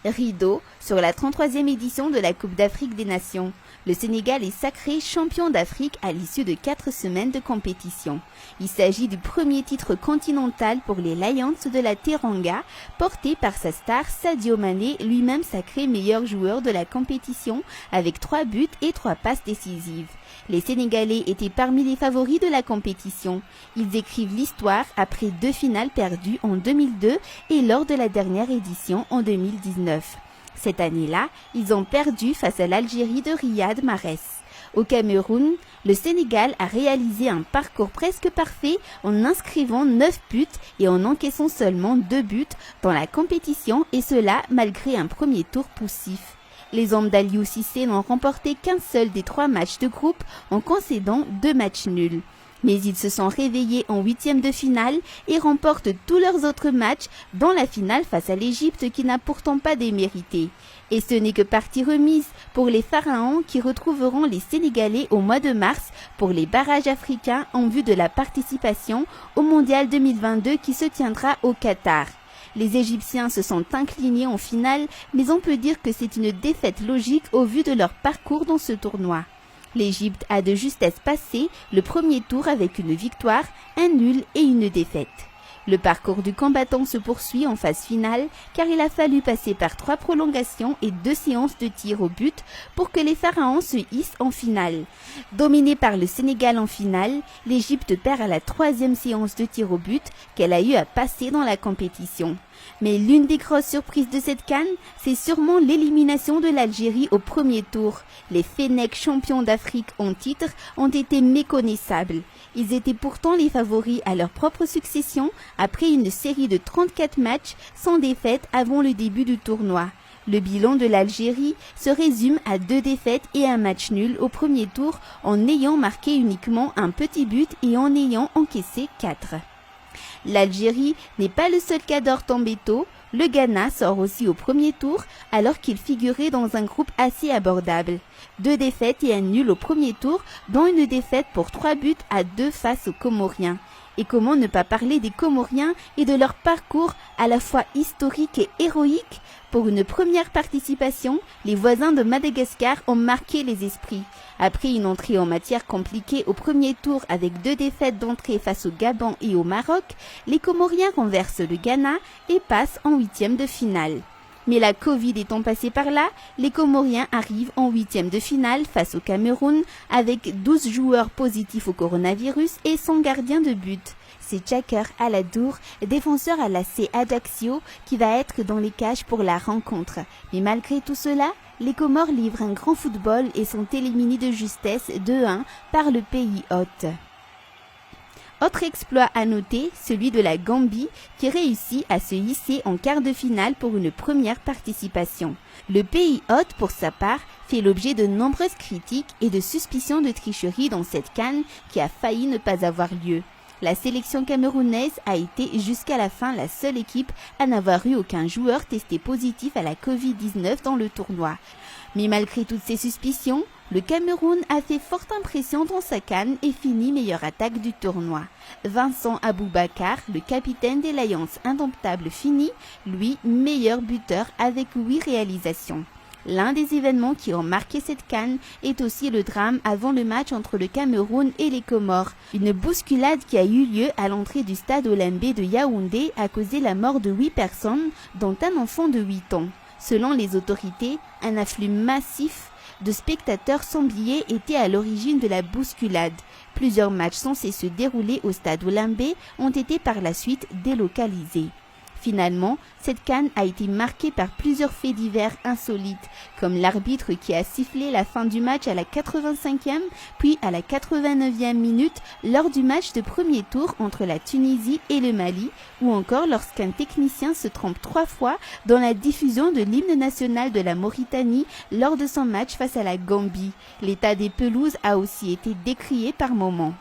Rideau sur la 33e édition de la Coupe d'Afrique des Nations. Le Sénégal est sacré champion d'Afrique à l'issue de 4 semaines de compétition. Il s'agit du premier titre continental pour les Lions de la Teranga, porté par sa star Sadio Mané, lui-même sacré meilleur joueur de la compétition avec 3 buts et 3 passes décisives. Les Sénégalais étaient parmi les favoris de la compétition. Ils écrivent l'histoire après 2 finales perdues en 2002 et lors de la dernière édition en 2019. Cette année-là, ils ont perdu face à l'Algérie de Riyad Mahrez. Au Cameroun, le Sénégal a réalisé un parcours presque parfait en inscrivant 9 buts et en encaissant seulement 2 buts dans la compétition, et cela malgré un premier tour poussif. Les hommes d'Aliou Cissé n'ont remporté qu'un seul des 3 matchs de groupe en concédant 2 matchs nuls. Mais ils se sont réveillés en 8e de finale et remportent tous leurs autres matchs, dont la finale face à l'Égypte qui n'a pourtant pas démérité. Et ce n'est que partie remise pour les Pharaons qui retrouveront les Sénégalais au mois de mars pour les barrages africains en vue de la participation au Mondial 2022 qui se tiendra au Qatar. Les Égyptiens se sont inclinés en finale, mais on peut dire que c'est une défaite logique au vu de leur parcours dans ce tournoi. L'Égypte a de justesse passé le premier tour avec une victoire, un nul et une défaite. Le parcours du combattant se poursuit en phase finale car il a fallu passer par 3 prolongations et 2 séances de tir au but pour que les Pharaons se hissent en finale. Dominée par le Sénégal en finale, l'Égypte perd à la 3e séance de tir au but qu'elle a eu à passer dans la compétition. Mais l'une des grosses surprises de cette CAN, c'est sûrement l'élimination de l'Algérie au premier tour. Les Fennecs champions d'Afrique en titre ont été méconnaissables. Ils étaient pourtant les favoris à leur propre succession après une série de 34 matchs sans défaite avant le début du tournoi. Le bilan de l'Algérie se résume à 2 défaites et un match nul au premier tour en ayant marqué uniquement un petit but et en ayant encaissé 4. L'Algérie n'est pas le seul cas d'Ortambeto. Le Ghana sort aussi au premier tour alors qu'il figurait dans un groupe assez abordable. 2 défaites et un nul au premier tour, dont une défaite pour 3 buts à 2 face aux Comoriens. Et comment ne pas parler des Comoriens et de leur parcours à la fois historique et héroïque? Pour une première participation, les voisins de Madagascar ont marqué les esprits. Après une entrée en matière compliquée au premier tour avec 2 défaites d'entrée face au Gabon et au Maroc, les Comoriens renversent le Ghana et passent en 8e de finale. Mais la Covid étant passée par là, les Comoriens arrivent en 8e de finale face au Cameroun avec 12 joueurs positifs au coronavirus et 100 gardiens de but. C'est Tchaker Aladour, défenseur à l'AC Ajaccio, qui va être dans les cages pour la rencontre. Mais malgré tout cela, les Comores livrent un grand football et sont éliminés de justesse 2-1 par le pays hôte. Autre exploit à noter, celui de la Gambie qui réussit à se hisser en quart de finale pour une première participation. Le pays hôte, pour sa part, fait l'objet de nombreuses critiques et de suspicions de tricherie dans cette CAN qui a failli ne pas avoir lieu. La sélection camerounaise a été jusqu'à la fin la seule équipe à n'avoir eu aucun joueur testé positif à la Covid-19 dans le tournoi. Mais malgré toutes ces suspicions, le Cameroun a fait forte impression dans sa CAN et finit meilleure attaque du tournoi. Vincent Aboubakar, le capitaine des Lions indomptables, finit, lui, meilleur buteur avec 8 réalisations. L'un des événements qui ont marqué cette CAN est aussi le drame avant le match entre le Cameroun et les Comores. Une bousculade qui a eu lieu à l'entrée du stade Olymbe de Yaoundé a causé la mort de 8 personnes, dont un enfant de 8 ans. Selon les autorités, un afflux massif de spectateurs sans billets était à l'origine de la bousculade. Plusieurs matchs censés se dérouler au stade Olymbe ont été par la suite délocalisés. Finalement, cette CAN a été marquée par plusieurs faits divers insolites, comme l'arbitre qui a sifflé la fin du match à la 85e, puis à la 89e minute lors du match de premier tour entre la Tunisie et le Mali, ou encore lorsqu'un technicien se trompe 3 fois dans la diffusion de l'hymne national de la Mauritanie lors de son match face à la Gambie. L'état des pelouses a aussi été décrié par moments.